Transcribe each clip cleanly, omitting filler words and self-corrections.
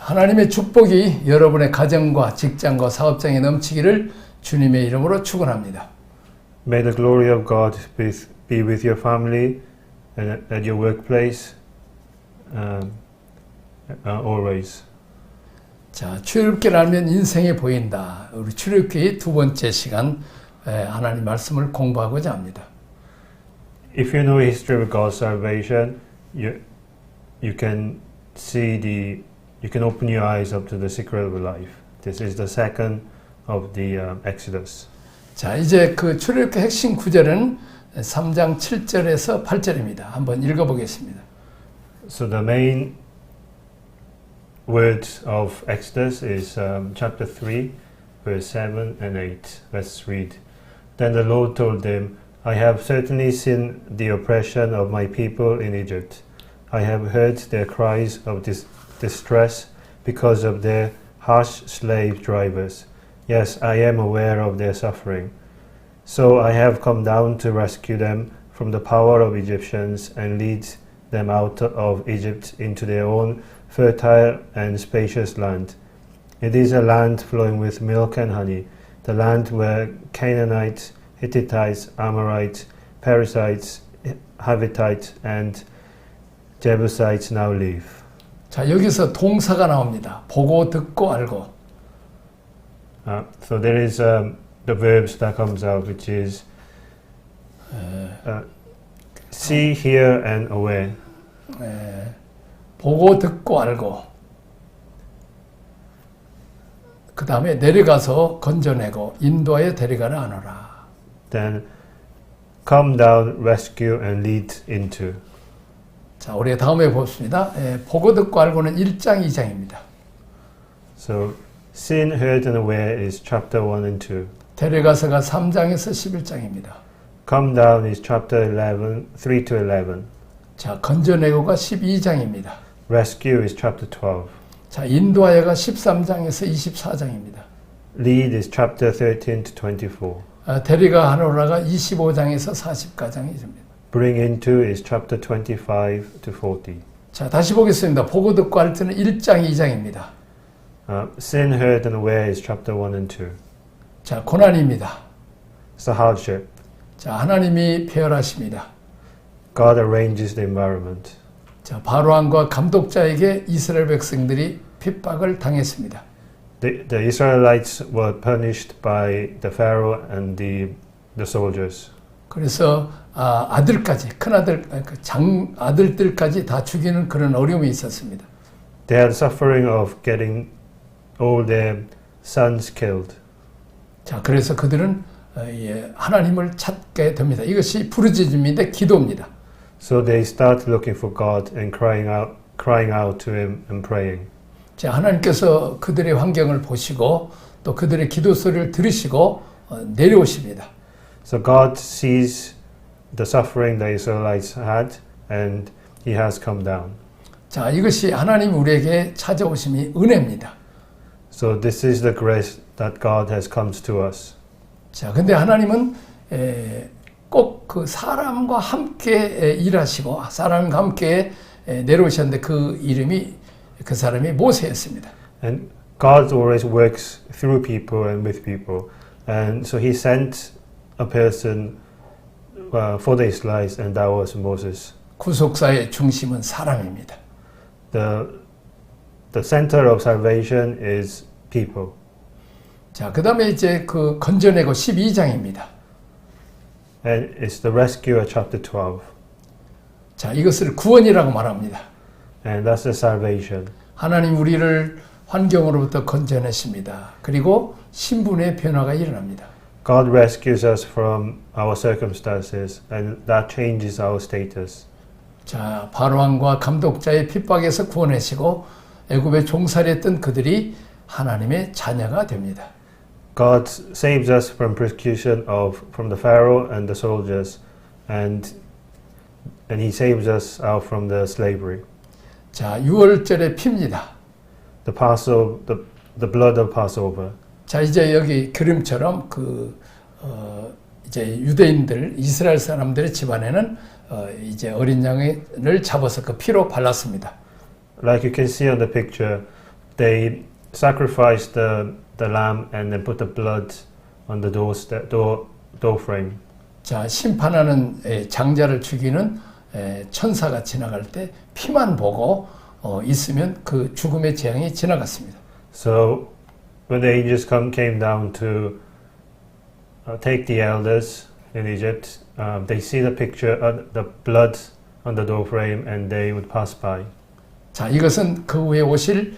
하나님의 축복이 여러분의 가정과 직장과 사업장에 넘치기를 주님의 이름으로 축원합니다. May the glory of God be with your family and at your workplace always. 자, 출애굽기를 알면 인생이 보인다. 우리 출애굽기 두 번째 시간 하나님 말씀을 공부하고자 합니다. If you know the history of God's salvation, you can open your eyes up to the secret of life. This is the second of the Exodus. 자, 이제 그 출애굽기 핵심 구절은 3장 7절에서 8절입니다. 한번 읽어보겠습니다. So the main words of Exodus is chapter 3, verse 7 and 8. Let's read. Then the Lord told them, I have certainly seen the oppression of my people in Egypt. I have heard their cries of distress because of their harsh slave drivers. Yes, I am aware of their suffering. So I have come down to rescue them from the power of Egyptians and lead them out of Egypt into their own fertile and spacious land. It is a land flowing with milk and honey, the land where Canaanites, Hittites, Amorites, Perizzites, Havitites, and Jebusites now live. 자, 여기서 동사가 나옵니다. 보고, 듣고, 알고. So there is the verbs that comes out, which is see, hear, and aware. 보고, 듣고, 알고. 그 다음에 내려가서 건져내고 인도하여 데려가라 하노라. Then come down, rescue, and lead into. 자, 우리 다음에 보겠습니다. 보고, 듣고, 알고는 1장, 2장입니다. So seen, heard, and aware is chapter 1 and 2. 데려가서가 3장에서 11장입니다. Come down is chapter 11, 3 to 11. 자, 건져내고가 12장입니다. Rescue is chapter 12. 자, 인도하여가 13장에서 24장입니다. Lead is chapter 13 to 24. 데려가 하노라가 25장에서 40가장입니다. Bring into is chapter 25 to 40. 자, 다시 보겠습니다. 보고 듣고 할 때는 1장, 2장입니다. Seen, heard, and aware is chapter 1 and 2. 자, 고난입니다. It's a hardship. 자, 하나님이 폐허하십니다. God arranges the environment. 자, 바로왕과 감독자에게 이스라엘 백성들이 핍박을 당했습니다. The Israelites were punished by the Pharaoh and the soldiers. 그래서 아들까지, 큰아들, 아들들까지 다 죽이는 그런 어려움이 있었습니다. They had suffering of getting all their sons killed. 자, 그래서 그들은 하나님을 찾게 됩니다. 이것이 부르짖음인데 기도입니다. So they start looking for God and crying out to Him and praying. 자, 하나님께서 그들의 환경을 보시고 또 그들의 기도 소리를 들으시고 내려오십니다. So God sees the suffering the Israelites had and He has come down. 자, 이것이 하나님 우리에게 찾아오심이 은혜입니다. So this is the grace that God has come to us. 자, 근데 하나님은 꼭 그 사람과 함께 일하시고 사람과 함께 내려오셨는데 그 사람이 모세였습니다. And God always works through people and with people. And so He sent a person for the Israelites, and that was Moses. 구속사의 중심은 사람입니다. The center of salvation is people. 자, 그 다음에 이제 그 건져내고 12장입니다. And it's the rescuer chapter 12. 자, 이것을 구원이라고 말합니다. And that's the salvation. 하나님 우리를 환경으로부터 건져내십니다. 그리고 신분의 변화가 일어납니다. God rescues us from our circumstances, and that changes our status. 자, 바로왕과 감독자의 핍박에서 구원하시고 애굽에 종살이했던 그들이 하나님의 자녀가 됩니다. God saves us from persecution from the Pharaoh and the soldiers, and He saves us out from the slavery. 자, 6월절에 핍니다. The blood of Passover. 자, 이제 여기 그림처럼 이제 유대인들, 이스라엘 사람들의 집안에는 이제 어린 양을 잡아서 그 피로 발랐습니다. Like you can see on the picture, they sacrificed the lamb and then put the blood on the door frame. 자, 심판하는 장자를 죽이는 천사가 지나갈 때 피만 보고 있으면 그 죽음의 재앙이 지나갔습니다. So when the angels came down to take the elders in Egypt, they see the picture of the blood on the door frame and they would pass by. 자, 이것은 그 후에 오실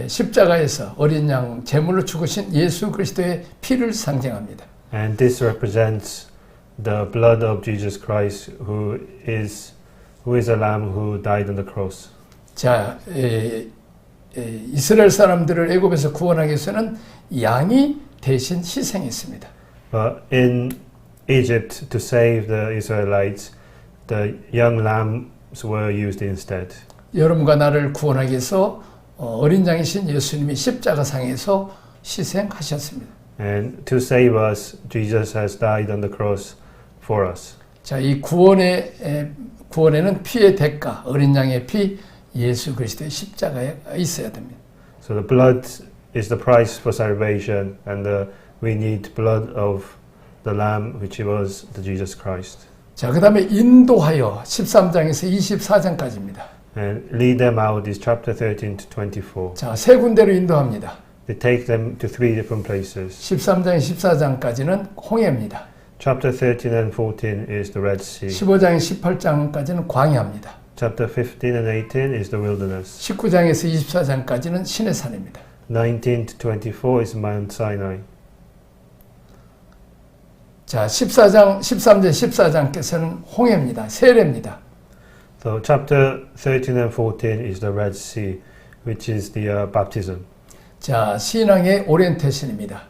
십자가에서 어린 양 제물로 죽으신 예수 그리스도의 피를 상징합니다. And this represents the blood of Jesus Christ, who is a lamb who died on the cross. 자, 이스라엘 사람들을 애굽에서 구원하기 위해서는 양이 대신 희생했습니다. But in Egypt, to save the Israelites, the young lambs were used instead. 여러분과 나를 구원하기 위해서 어린 양이신 예수님이 십자가상에서 희생하셨습니다. And to save us, Jesus has died on the cross for us. 자, 이 구원에는 피의 대가, 어린 양의 피, 예수 그리스도의 십자가에 있어야 됩니다. So the blood is the price for salvation, and we need blood of the Lamb, which was the Jesus Christ. 자, 그 다음에 인도하여 13장에서 24장까지입니다. And lead them out is chapter 13 to 24. 자, 세 군데로 인도합니다. They take them to three different places. 13장, 14장까지는 홍해입니다. Chapter 13 and 14 is the Red Sea. 15장, 18장까지는 광야입니다. Chapter 15 and 18 is the wilderness. 19장에서 24장까지는 시내산입니다. 19 to 24 is Mount Sinai. 자, 13장, 14장께서는 홍해입니다. 세례입니다. So chapter 13 and 14 is the Red Sea, which is the baptism. 자, 신앙의 오리엔테이션입니다.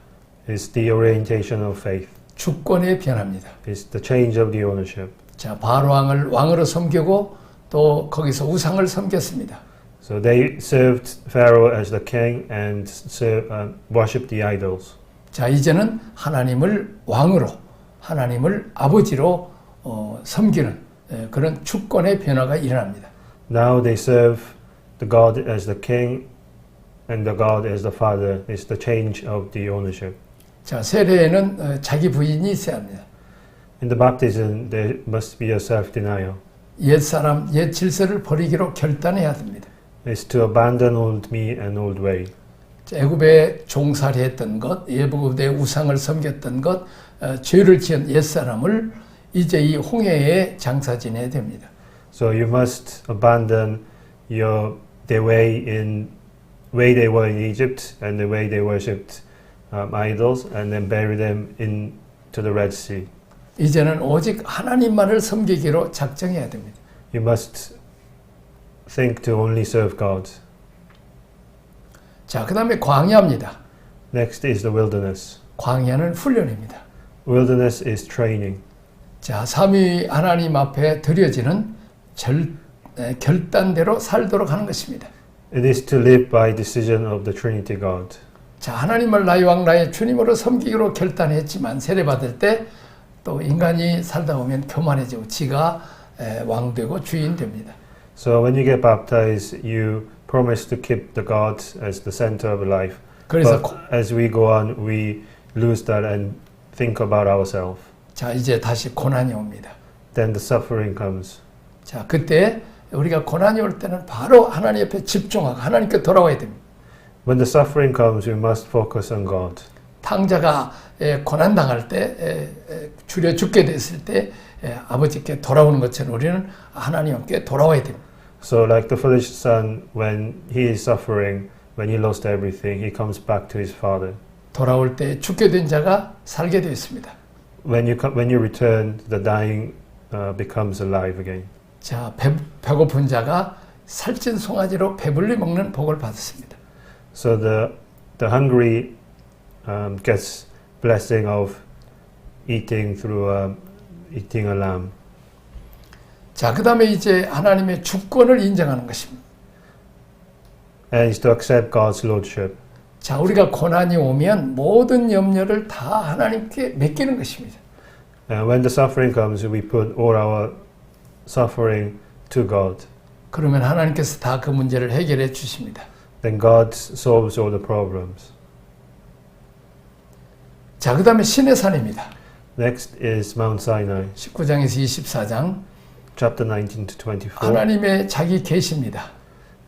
It's the orientation of faith. 주권의 변화입니다. It's the change of the ownership. 자, 바로 왕을 왕으로 섬기고 또 거기서 우상을 섬겼습니다. So they served Pharaoh as the king and worshipped the idols. 자, 이제는 하나님을 왕으로, 하나님을 아버지로 섬기는 그런 주권의 변화가 일어납니다. Now they serve the God as the king and the God as the father. It's the change of the ownership. 자, 세례에는 자기 부인이 있어야 합니다. In the baptism, there must be a self-denial. 옛사람, 옛 질서를 버리기로 결단해야 됩니다. It's to abandon old me and old way. 자, 애굽에 종살이했던 것, 애굽의 우상을 섬겼던 것, 죄를 지은 옛사람을 이제 이 홍해에 장사 지내야 됩니다. So you must abandon their way they were in Egypt and the way they worshipped idols, and then bury them into the Red Sea. 이제는 오직 하나님만을 섬기기로 작정해야 됩니다. You must think to only serve God. 자, 그 다음에 광야입니다. Next is the wilderness. 광야는 훈련입니다. Wilderness is training. 자, 삼위 하나님 앞에 드려지는 결단대로 살도록 하는 것입니다. It is to live by decision of the Trinity God. 자, 하나님을 나의 왕 나의 주님으로 섬기기로 결단했지만 세례받을 때 또 인간이 살다 보면 교만해지고 지가 왕되고 주인 됩니다. So when you get baptized, you promise to keep the God as the center of life. 그래서 But as we go on, we lose that and think about ourselves. 자, 이제 다시 고난이 옵니다. Then the suffering comes. 자, 그때 우리가 고난이 올 때는 바로 하나님 옆에 집중하고 하나님께 돌아와야 됩니다. When the suffering comes, we must focus on God. 탕자가 고난 당할 때 줄여 죽게 됐을 때 아버지께 돌아오는 것처럼 우리는 하나님께 돌아와야 됩니다. So like the foolish son, when he is suffering, when he lost everything, he comes back to his father. 돌아올 때 죽게 된 자가 살게 되어 있습니다. When you return, the dying becomes alive again. 자, 배고픈 자가 살찐 송아지로 배불리 먹는 복을 받았습니다. So the hungry gets blessing of eating through eating a lamb. 자, 그 다음에 이제 하나님의 주권을 인정하는 것입니다. And is to accept God's lordship. 자, 우리가 고난이 오면 모든 염려를 다 하나님께 맡기는 것입니다. When the suffering comes, we put all our suffering to God. 그러면 하나님께서 다 그 문제를 해결해 주십니다. then God solves all the problems. 자, 그 다음에 신의 산입니다. Next is Mount Sinai, 19장에서 24장. chapter 19 to 24. 하나님의 자기 계시입니다.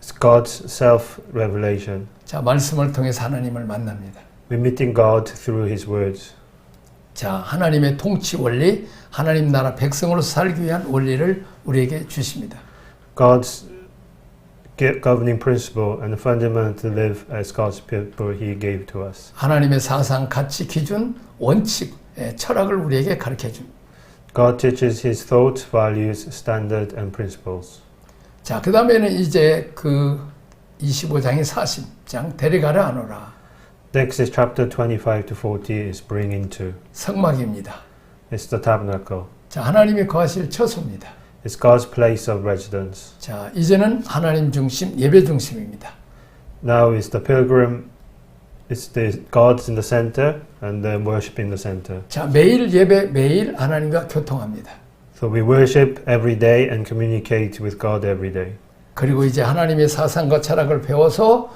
It's God's self-revelation. 자, 말씀을 통해서 하나님을 만납니다. We're meeting God through His words. 자, 하나님의 통치 원리, 하나님 나라 백성으로서 살기 위한 원리를 우리에게 주십니다. God's governing principle and the fundament to live as God's people He gave to us. 하나님의 사상, 가치, 기준, 원칙, 철학을 우리에게 가르쳐 줍니다. God teaches His thoughts, values, standard and principles. 자, 그 다음에는 이제 그 25장이 40장, 데려가라 하노라. Next is chapter 25 to 40 is bring into. 성막입니다. It's the tabernacle. 자, 하나님이 거하실 처소입니다. It's God's place of residence. 자, 이제는 하나님 중심, 예배 중심입니다. Now is the pilgrim, it's the God's in the center and the worship in the center. 자, 매일 예배, 매일 하나님과 교통합니다. So we worship every day and communicate with God every day. 그리고 이제 하나님의 사상과 철학을 배워서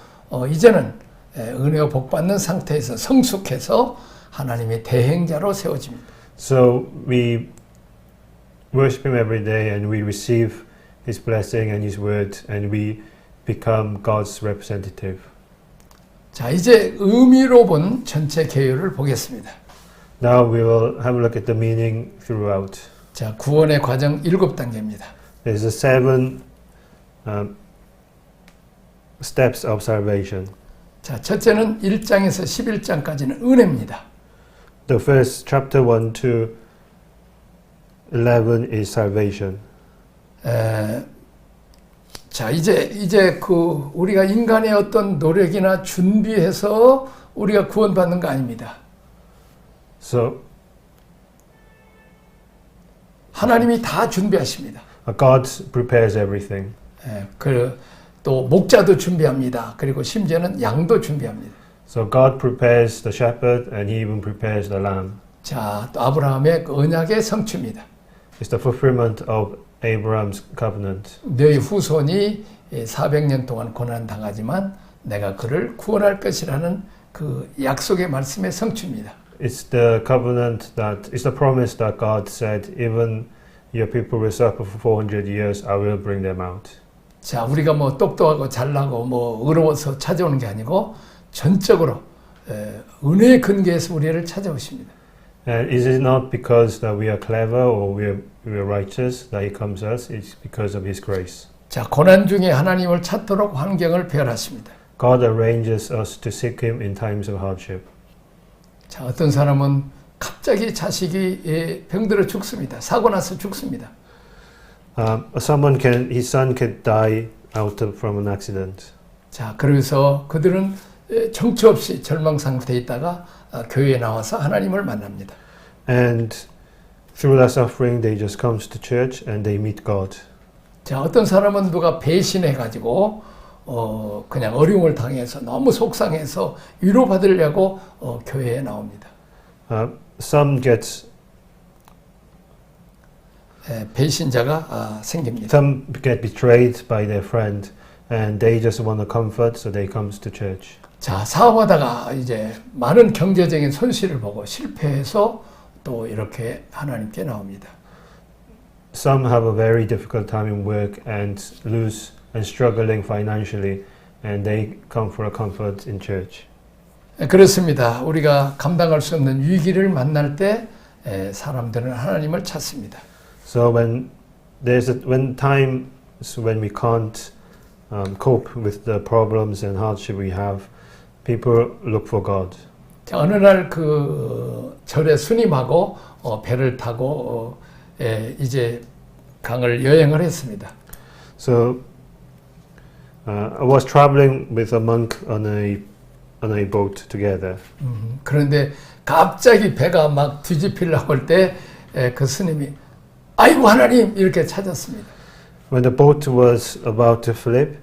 이제는 은혜와 복 받는 상태에서 성숙해서 하나님의 대행자로 세워집니다. So we worship Him every day and we receive His blessing and His word and we become God's representative. 자, 이제 의미로 본 전체 개요를 보겠습니다. Now we will have a look at the meaning throughout. 자, 구원의 과정 7단계입니다. There's a 7 steps of salvation. 자, 첫째는 1장에서 11장까지는 은혜입니다. The first chapter 1 to 11 is salvation. 자, 이제 그 우리가 인간의 어떤 노력이나 준비해서 우리가 구원받는 거 아닙니다. So 하나님이 다 준비하십니다. God prepares everything. 또 목자도 준비합니다. 그리고 심지어는 양도 준비합니다. So God prepares the shepherd and He even prepares the lamb. 자, 또 아브라함의 그 언약의 성취입니다. It's the fulfillment of Abraham's covenant. 너희 후손이 400년 동안 고난당하지만 내가 그를 구원할 것이라는 그 약속의 말씀의 성취입니다. It's the covenant it's the promise that God said, even your people will suffer for 400 years, I will bring them out. 자, 우리가 뭐 똑똑하고 잘나고 뭐 의로워서 찾아오는 게 아니고 전적으로 은혜의 근거에서 우리를 찾아오십니다. And is it not because that we are clever or we are righteous that He comes to us? It's because of His grace. 자, 고난 중에 하나님을 찾도록 환경을 배열하십니다. God arranges us to seek Him in times of hardship. 자, 어떤 사람은 갑자기 자식이 병들어 죽습니다. 사고 나서 죽습니다. His son can die from an accident. 자, 그래서 그들은 정처 없이 절망 상태에 있다가 교회에 나와서 하나님을 만납니다. And through that suffering, they just come to church and they meet God. 자, 어떤 사람은 누가 배신해가지고 그냥 어려움을 당해서 너무 속상해서 위로받으려고 교회에 나옵니다. Some get 배신자가 생깁니다. Some get betrayed by their friend and they just want a comfort, so they come to church. 자, 사업하다가 이제 많은 경제적인 손실을 보고 실패해서 또 이렇게 하나님께 나옵니다. Some have a very difficult time in work and lose and struggling financially, and they come for a comfort in church. 그렇습니다. 우리가 감당할 수 없는 위기를 만날 때 사람들은 하나님을 찾습니다. So when times when we can't cope with the problems and hardship we have, people look for God. 자, 어느 날 그 절에 스님하고 배를 타고 이제 강을 여행을 했습니다. So I was traveling with a monk on a boat together. 그런데 갑자기 배가 막 뒤집히려고 할 때 그 스님이 아이고 하나님 이렇게 찾았습니다. When the boat was about to flip,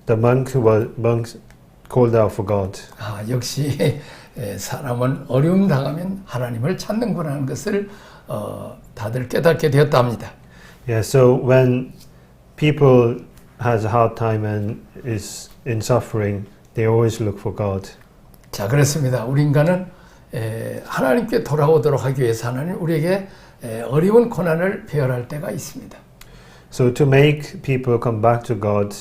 the monk called out for God. 아, 역시 사람은 어려움 당하면 하나님을 찾는구나 하는 것을 다들 깨닫게 되었답니다. Yeah, so when people has a hard time and is in suffering, they always look for God. 자, 그렇습니다. 우리 인간은 하나님께 돌아오도록 하기 위해서 하나님 우리에게 어려운 고난을 배열할 때가 있습니다. So to make people come back to God,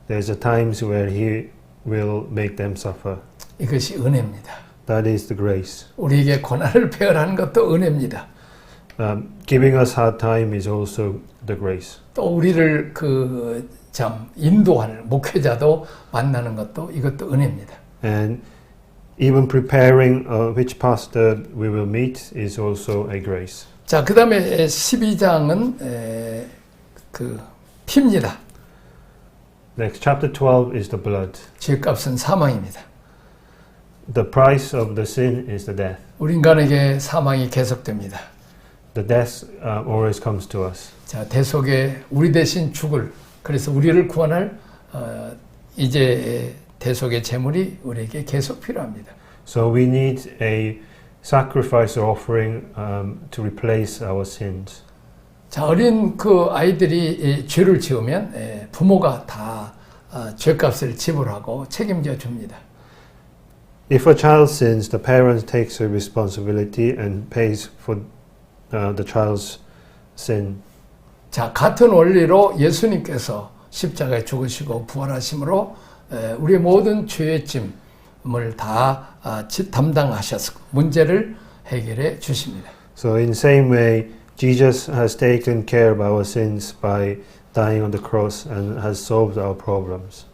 there's a times where He will make them suffer. 이것이 은혜입니다. That is the grace. 우리에게 고난을 배열하는 것도 은혜입니다. Giving us hard time is also the grace. 또 우리를 인도할 목회자도 만나는 것도 이것도 은혜입니다. And even preparing which pastor we will meet is also a grace. 자, 그 다음에 12장은 피입니다. Next, chapter 12 is the blood. 죄값은 사망입니다. The price of the sin is the death. 우리 인간에게 사망이 계속됩니다. The death always comes to us. 자, 대속에 우리 대신 죽을, 그래서 우리를 구원할 이제 대속의 제물이 우리에게 계속 필요합니다. So we need a sacrifice or offering to replace our sins. 자, 어린 아이들이 죄를 지으면 부모가 다 죄값을 지불하고 책임져 줍니다. If a child sins, the parent takes a responsibility and pays for the child's sin. 자, 같은 원리로 예수님께서 십자가에 죽으시고 부활하심으로 우리의 모든 죄의 짐을 다 담당하셔서 문제를 해결해 주십니다. So in same way, Jesus has taken care of our sins by dying on the cross and has solved our problems.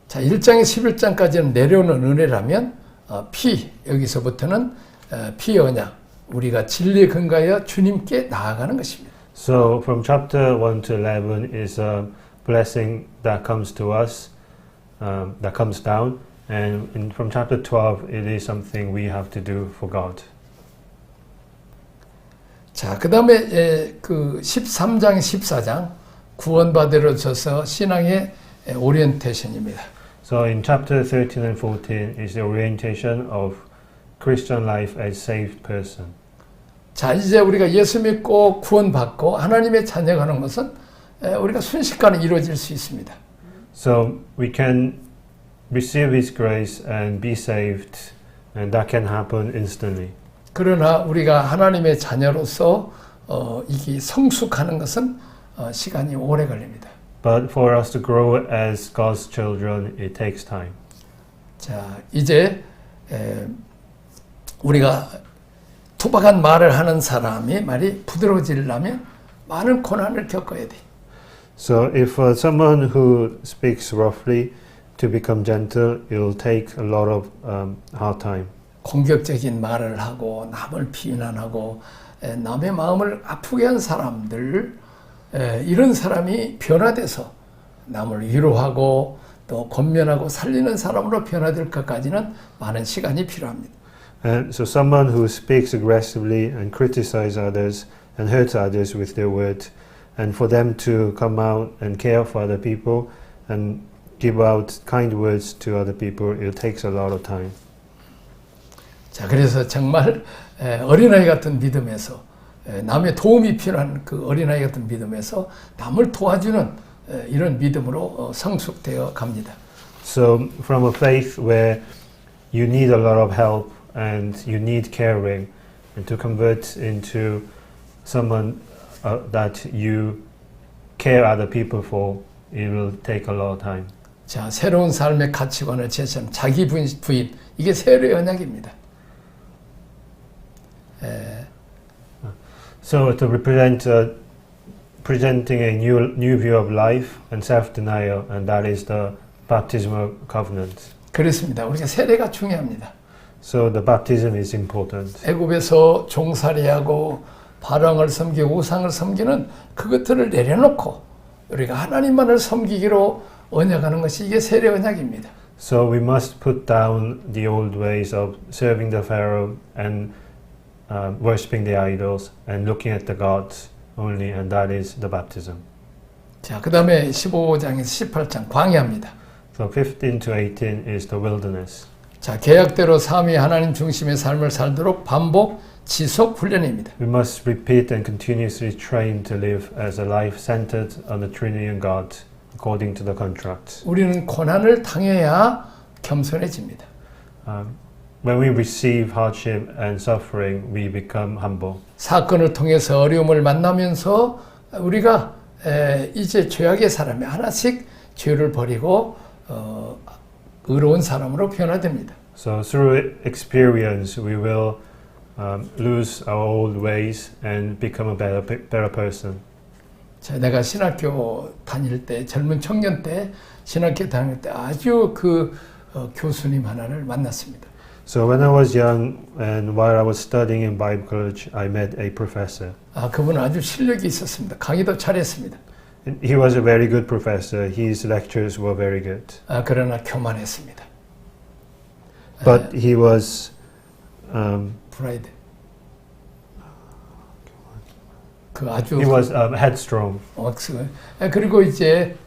자, 1장에 11장까지는 내려오는 은혜라면 여기서부터는 피의 언약, 우리가 진리에 근거하여 주님께 나아가는 것입니다. So from chapter 1 to 11 is a blessing that comes to us, that comes down, and from chapter 12 it is something we have to do for God. 자, 그 다음에 13장, 14장 구원받으러져서 신앙의 오리엔테이션입니다. So in chapter 13 and 14 is the orientation of Christian life as saved person. 자, 이제 우리가 예수 믿고 구원받고 하나님의 자녀가 하는 것은 우리가 순식간에 이루어질 수 있습니다. So we can receive His grace and be saved, and that can happen instantly. 그러나 우리가 하나님의 자녀로서 이게 성숙하는 것은 시간이 오래 걸립니다. But for us to grow as God's children, it takes time. 자, 이제 우리가 투박한 말을 하는 사람이 말이 부드러워지려면 많은 고난을 겪어야 돼. So if someone who speaks roughly to become gentle, it will take a lot of hard time. 공격적인 말을 하고 남을 비난하고 남의 마음을 아프게 한 사람들, 이런 사람이 변화돼서 남을 위로하고 또 권면하고 살리는 사람으로 변화될 것까지는 많은 시간이 필요합니다. And so someone who speaks aggressively and criticizes others and hurts others with their words, and for them to come out and care for other people and give out kind words to other people, it takes a lot of time. 자, 그래서 정말 어린아이 같은 믿음에서 남의 도움이 필요한 그 어린아이 같은 믿음에서 남을 도와주는 이런 믿음으로 성숙되어 갑니다. So from a faith where you need a lot of help and you need caring, and to convert into someone that you care other people for, it will take a lot of time. 자, 새로운 삶의 가치관을 제시하는 자기 부인, 이게 세례의 언약입니다. So to represent presenting a new view of life and self-denial, and that is the baptismal covenant. 그렇습니다. 우리가 세례가 중요합니다. So the baptism is important. 애굽에서 종살이하고 바랑을 섬기고 우상을 섬기는 그것들을 내려놓고 우리가 하나님만을 섬기기로 언약하는 것이 이게 세례 언약입니다. So we must put down the old ways of serving the Pharaoh and worshipping the idols and looking at the gods only, and that is the baptism. 자, 그 다음에 15장에서 18장 광야입니다. So 15 to 18 is the wilderness. 자, 계약대로 삼위 하나님 중심의 삶을 살도록 반복 지속 훈련입니다. We must repeat and continuously train to live as a life centered on the Trinity and God according to the contract. 우리는 고난을 당해야 겸손해집니다. When we receive hardship and suffering, we become humble. 사건을 통해서 어려움을 만나면서 우리가 이제 죄악의 사람이 하나씩 죄를 버리고 의로운 사람으로 변화됩니다. So through experience, we will lose our old ways and become a better person. 자, 내가 신학교 다닐 때, 젊은 청년 때, 신학교 다닐 때 아주 교수님 하나를 만났습니다. So when I was young and while I was studying in Bible college, I met a professor. 그분은 아주 실력이 있었습니다. 강의도 잘했습니다. He was a very good professor. His lectures were very good. 그러나 교만했습니다. But he was 프라이드. 아주 he was headstrong. 그리고 이제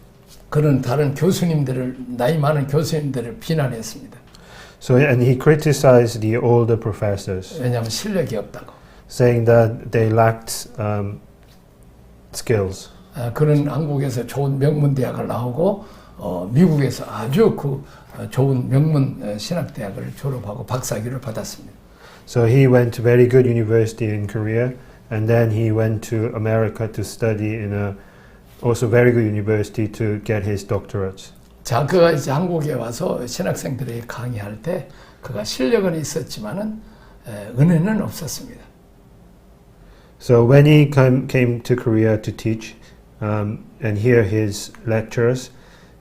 그는 다른 교수님들을 나이 많은 교수님들을 비난했습니다. So and he criticized the older professors, 왜냐하면 실력이 없다고. saying that they lacked skills. 그는 한국에서 좋은 명문 대학을 나오고 미국에서 아주 좋은 명문 신학대학을 졸업하고 박사학위를 받았습니다. So he went to very good university in Korea, and then he went to America to study in a also very good university to get his doctorate. 자, 그가 이제 한국에 와서 신학생들에게 강의할 때 그가 실력은 있었지만은 은혜는 없었습니다. So when he came to Korea to teach and hear his lectures,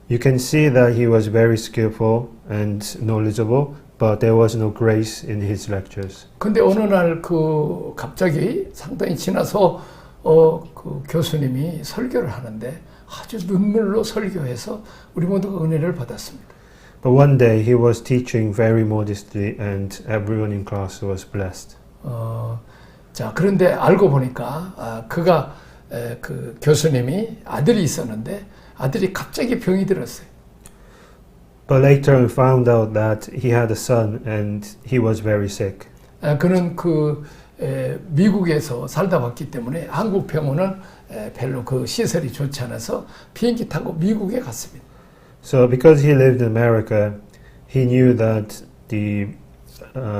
you can see that he was very skillful and knowledgeable, but there was no grace in his lectures. 근데 어느 날 갑자기 상당히 지나서 그 교수님이 설교를 하는데 아주 눈물로 설교해서 우리 모두가 은혜를 받았습니다. But one day he was teaching very modestly, and everyone in class was blessed. 자, 그런데 알고 보니까 그가 그 교수님이 아들이 있었는데 아들이 갑자기 병이 들었어요. But later we found out that he had a son and he was very sick. 그는 미국에서 살다 왔기 때문에 한국 병원은 별로 그 시설이 좋지 않아서 비행기 타고 미국에 갔습니다. So because he lived in America, he knew that the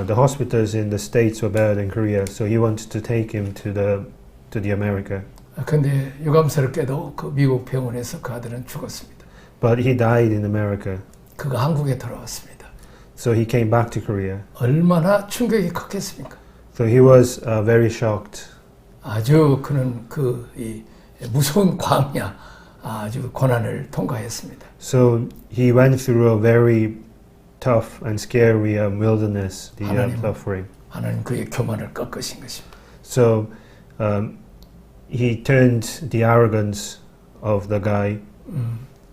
hospitals in the States were better than Korea, so he wanted to take him to the America. 근데 유감스럽게도 그 미국 병원에서 그 아들은 죽었습니다. But he died in America. 그가 한국에 돌아왔습니다. So he came back to Korea. 얼마나 충격이 컸겠습니까? So he was very shocked. 아주 그는 이 무서운 광야, 아주 고난을 통과했습니다. So he went through a very tough and scary wilderness, the suffering. 하나님 그의 교만을 꺾으신 것입니다. So he turned the arrogance of the guy.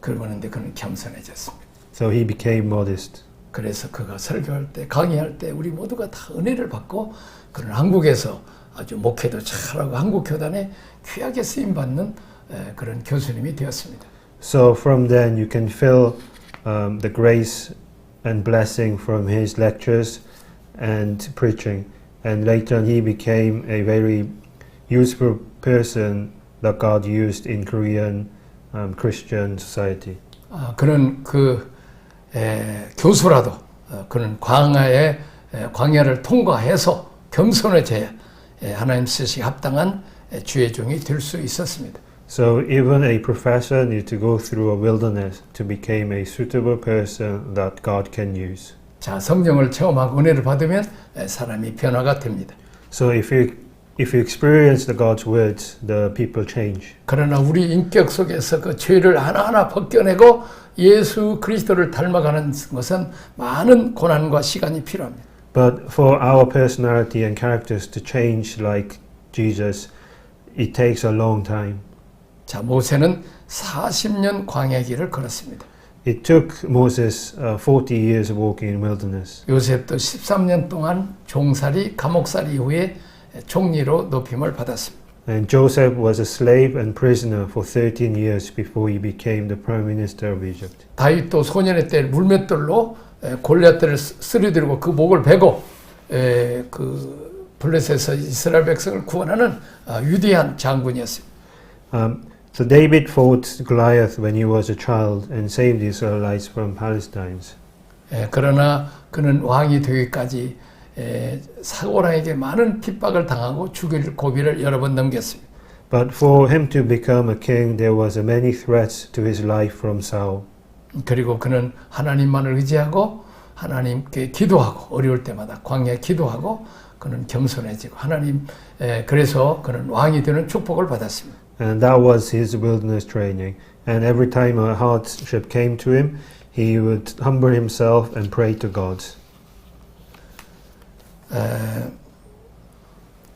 그러는데 그는 겸손해졌습니다. So he became modest. 그래서 그가 설교할 때, 강의할 때 우리 모두가 다 은혜를 받고 그는 한국에서 아주 목회도 잘하고 한국 교단에 귀하게 쓰임 받는 그런 교수님이 되었습니다. So from then you can feel the grace and blessing from his lectures and preaching. And later on he became a very useful person that God used in Korean Christian society. 그는 교수라도 그는 광야를 통과해서 겸손해져야 하나님 쓰시기 합당한 주의 종이 될 수 있었습니다. So even a professor needs to go through a wilderness to become a suitable person that God can use. 자, 성령을 체험하고 은혜를 받으면 사람이 변화가 됩니다. So if you experience the God's words, the people change. 그러나 우리 인격 속에서 그 죄를 하나하나 벗겨내고 예수 그리스도를 닮아가는 것은 많은 고난과 시간이 필요합니다. But for our personality and characters to change like Jesus, it takes a long time. 자, 모세는 40년 광야 길을 걸었습니다. It took Moses 40 years of walking in wilderness. 요셉도 13년 동안 종살이, 감옥살이 이후에 총리로 높임을 받았습니다. And Joseph was a slave and prisoner for 13 years before he became the prime minister of Egypt. 다윗도 소년의 때 물맷돌로 골리앗들을 쓰러뜨리고 그 목을 베고 그 블레셋에서 이스라엘 백성을 구원하는 위대한 장군이었습니다. So David fought Goliath when he was a child and saved the Israelites from Palestine. 그러나 그는 왕이 되기까지 사울왕에게 많은 핍박을 당하고 죽일 고비를 여러 번 넘겼습니다. But for him to become a king, there was many threats to his life from Saul. 그리고 그는 하나님만을 의지하고 하나님께 기도하고 어려울 때마다 광야에 기도하고 그는 겸손해지고 그래서 그는 왕이 되는 축복을 받았습니다. And that was his wilderness training. And every time a hardship came to him, he would humble himself and pray to God.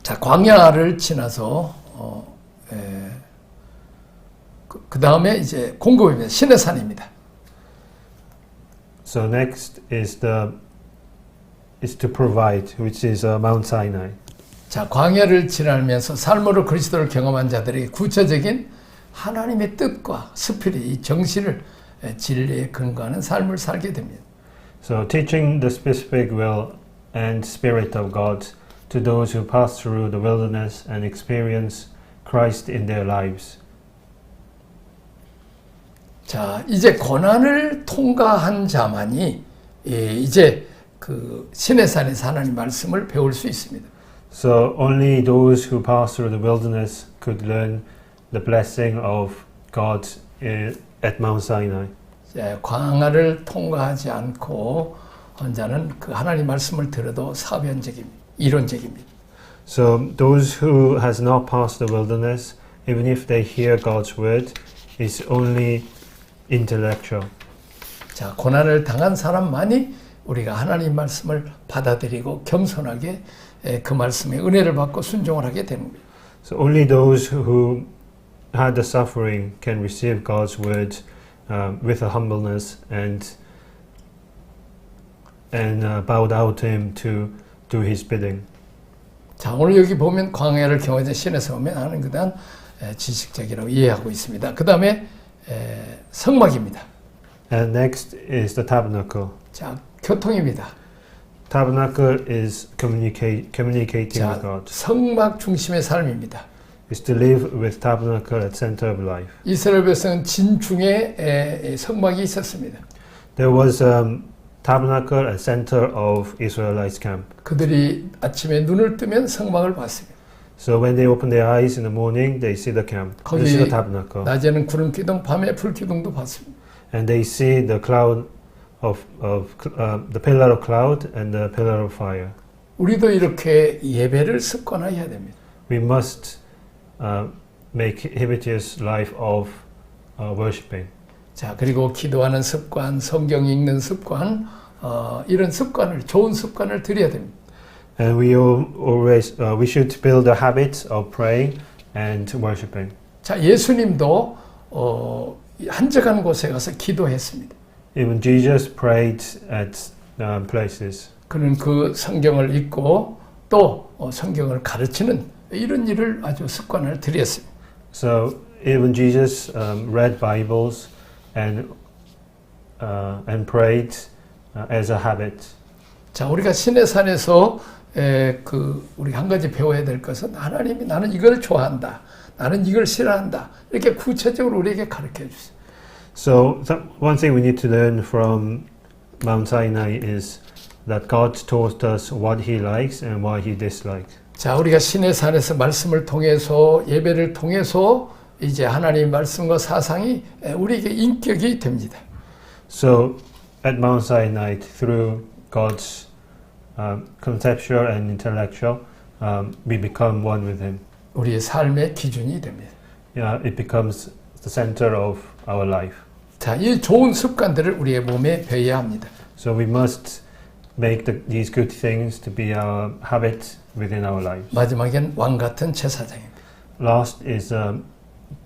자, 광야를 지나서 그 다음에 이제 공급입니다. 시내산입니다. So next is to provide, which is Mount Sinai. 자, 광야를 지나면서 삶으로 그리스도를 경험한 자들에게 구체적인 하나님의 뜻과 스피릿, 이 정신을 진리에 근거하는 삶을 살게 됩니다. So teaching the specific will and spirit of God to those who pass through the wilderness and experience Christ in their lives. 자, 이제 고난을 통과한 자만이 이제 그 시내산에서 하나님 말씀을 배울 수 있습니다. So only those who pass through the wilderness could learn the blessing of God at Mount Sinai. 광야를 통과하지 않고 한 자는 그 하나님 말씀을 들어도 사변적입니다. 이론적입니다. So those who has not passed the wilderness, even if they hear God's word, is only intellectual. 자, 고난을 당한 사람만이 우리가 하나님 말씀을 받아들이고 겸손하게 그 말씀의 은혜를 받고 순종을 하게 되는 겁니다. So only those who had the suffering can receive God's word with a humbleness and bow down to Him to do His bidding. 자, 오늘 여기 보면 광야를 경험한 신에서 오면 하는 그 대한 지식적이라고 이해하고 있습니다. 그 다음에 성막입니다. And next is the tabernacle. 자, 교통입니다. Tabernacle is communicating 자, with God. 성막 중심의 삶입니다. Is to live with tabernacle at center of life. 이스라엘 백성은 진중에 성막이 있었습니다. There was tabernacle at center of Israelites' camp. 그들이 아침에 눈을 뜨면 성막을 봤습니다. So when they open their eyes in the morning, they see the camp. This is the tabernacle. 낮에는 구름 기둥, 밤에 불 기둥도 봤습니다. And they see the cloud of the pillar of cloud and the pillar of fire. 우리도 이렇게 예배를 습관화해야 됩니다. We must make habitual life of worshiping. 자, 그리고 기도하는 습관, 성경 읽는 습관, 이런 습관을 좋은 습관을 들여야 됩니다. And we should build a habit of praying and worshiping. 자, 예수님도 한적한 곳에 가서 기도했습니다. Even Jesus prayed at places. 그는 그 성경을 읽고 또 성경을 가르치는 이런 일을 아주 습관을 들였습니다. So even Jesus read Bibles and prayed as a habit. 자, 우리가 시내산에서 우리 한 가지 배워야 될 것은 하나님이 나는 이걸 좋아한다, 나는 이걸 싫어한다 이렇게 구체적으로 우리에게 가르쳐 주세요. So one thing we need to learn from Mount Sinai is that God told us what He likes and what He dislikes. 자, 우리가 시내산에서 말씀을 통해서 예배를 통해서 이제 하나님의 말씀과 사상이 우리에게 인격이 됩니다. So at Mount Sinai, through God's conceptual and intellectual, we become one with Him. 우리의 삶의 기준이 됩니다. Yeah, it becomes the center of our life. 자, 이 좋은 습관들을 우리의 몸에 배워야 합니다. So we must make these good things to be our habit within our lives. 마지막엔 왕 같은 제사장입니다. Last is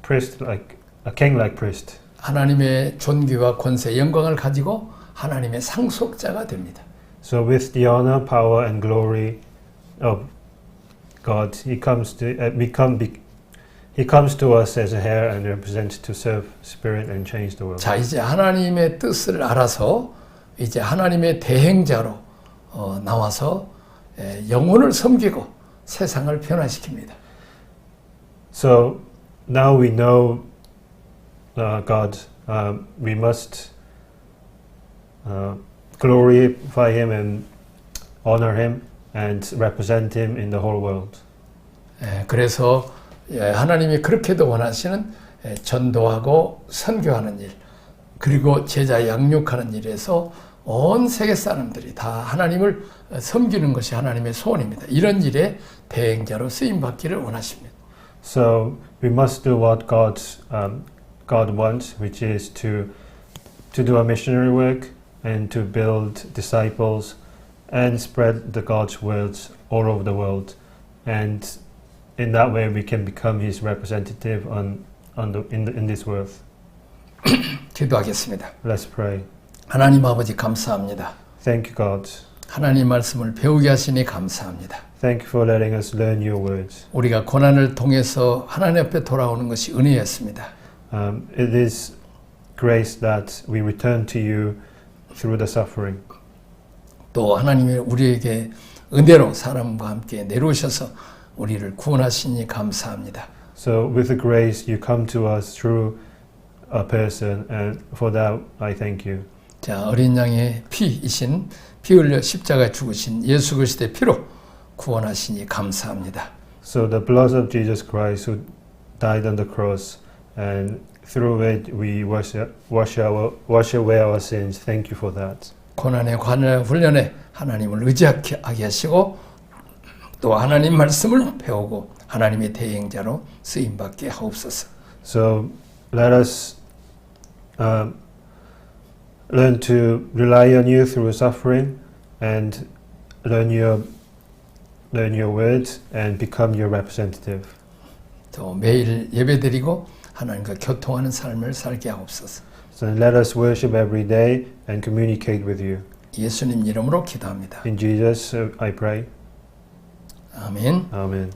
priest, like a king-like priest. 하나님의 존귀와 권세, 영광을 가지고 하나님의 상속자가 됩니다. So with the honor, power, and glory of God, He comes to us as a heir and represents to serve Spirit and change the world. 자, 이제 하나님의 뜻을 알아서 이제 하나님의 대행자로 나와서 영혼을 섬기고 세상을 변화시킵니다. So now we know God. We must glorify Him and honor Him and represent Him in the whole world. 그래서 하나님이 그렇게도 원하시는 전도하고 선교하는 일, 그리고 제자 양육하는 일에서 온 세계 사람들이 다 하나님을 섬기는 것이 하나님의 소원입니다. 이런 일에 대행자로 쓰임받기를 원하십니다. So we must do what God wants, which is to do a missionary work and to build disciples and spread the God's words all over the world. And in that way we can become His representative in this world. 기도하겠습니다. Let's pray. 하나님 아버지 감사합니다. Thank you, God. 하나님 말씀을 배우게 하시니 감사합니다. Thank you for letting us learn your words. 우리가 고난을 통해서 하나님 앞에 돌아오는 것이 은혜였습니다. It is grace that we return to you through the suffering. 또 하나님이 우리에게 은혜로 사람과 함께 내려오셔서 우리를 구원하시니 감사합니다. So with the grace you come to us through a person, and for that I thank you. 자, 어린 양의 피이신 피 흘려 십자가에 죽으신 예수 그리스도의 피로 구원하시니 감사합니다. So the blood of Jesus Christ who died on the cross, and through it we wash away our sins. Thank you for that. 고난의 관을 훈련에 하나님을 의지하게 하시고 또 하나님 말씀을 배우고 하나님의 대행자로 쓰임받게 하옵소서. So let us learn to rely on you through suffering and learn your words and become your representative. 또 매일 예배드리고 하나님과 교통하는 삶을 살게 하옵소서. So let us worship every day and communicate with you. 예수님 이름으로 기도합니다. In Jesus I pray. 아멘. Amen.